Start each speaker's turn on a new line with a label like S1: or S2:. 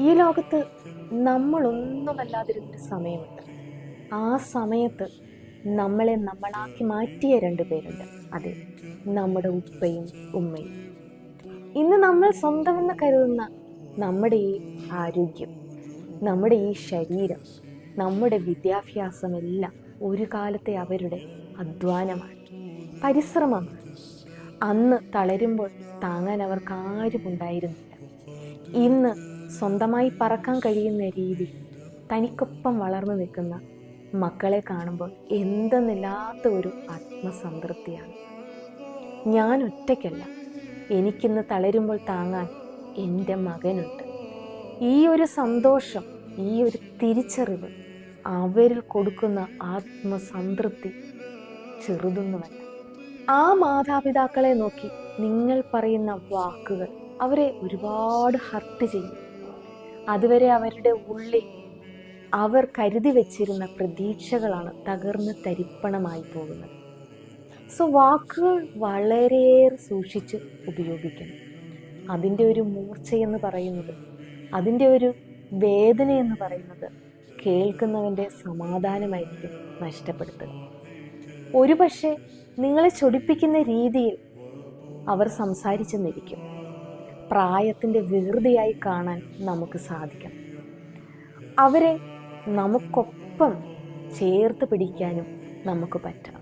S1: ഈ ലോകത്ത് നമ്മളൊന്നുമല്ലാതിരുന്നൊരു സമയമുണ്ട്. ആ സമയത്ത് നമ്മളെ നമ്മളാക്കി മാറ്റിയ രണ്ടു പേരുണ്ട്. അതെ, നമ്മുടെ ഉപ്പയും ഉമ്മയും. ഇന്ന് നമ്മൾ സ്വന്തമെന്ന് കരുതുന്ന നമ്മുടെ ഈ ആരോഗ്യം, നമ്മുടെ ഈ ശരീരം, നമ്മുടെ വിദ്യാഭ്യാസമെല്ലാം ഒരു കാലത്തെ അവരുടെ അധ്വാനമാണ്, പരിശ്രമമാണ്. അന്ന് തളരുമ്പോൾ താങ്ങാൻ അവർക്ക് ആരും ഉണ്ടായിരുന്നില്ല. ഇന്ന് സ്വന്തമായി പറക്കാൻ കഴിയുന്ന രീതി തനിക്കൊപ്പം വളർന്നു നിൽക്കുന്ന മക്കളെ കാണുമ്പോൾ എന്തെന്നില്ലാത്ത ഒരു ആത്മസംതൃപ്തിയാണ്. ഞാൻ ഒറ്റയ്ക്കല്ല, എനിക്കിന്ന് തളരുമ്പോൾ താങ്ങാൻ എൻ്റെ മകനുണ്ട്. ഈ ഒരു സന്തോഷം, ഈ ഒരു തിരിച്ചറിവ്, അവരിൽ കൊടുക്കുന്ന ആത്മസംതൃപ്തി ചെറുതൊന്നുമല്ല. ആ മാതാപിതാക്കളെ നോക്കി നിങ്ങൾ പറയുന്ന വാക്കുകൾ അവരെ ഒരുപാട് ഹർട്ട് ചെയ്യും. അതുവരെ അവരുടെ ഉള്ളിൽ അവർ കരുതി വെച്ചിരുന്ന പ്രതീക്ഷകളാണ് തകർന്ന് തരിപ്പണമായി പോകുന്നത്. സോ വാക്കുകൾ വളരെയേറെ സൂക്ഷിച്ച് ഉപയോഗിക്കണം. അതിൻ്റെ ഒരു മൂർച്ചയെന്ന് പറയുന്നത്, അതിൻ്റെ ഒരു വേദന എന്ന് പറയുന്നത് കേൾക്കുന്നവൻ്റെ സമാധാനമായിരിക്കും നഷ്ടപ്പെടുത്തുക. ഒരുപക്ഷെ നിങ്ങളെ ചൊടിപ്പിക്കുന്ന രീതിയിൽ അവർ സംസാരിച്ചെന്നിരിക്കും. പ്രായത്തിൻ്റെ വികൃതിയായി കാണാൻ നമുക്ക് സാധിക്കണം. അവരെ നമുക്കൊപ്പം ചേർത്ത് പിടിക്കാനും നമുക്ക് പറ്റണം.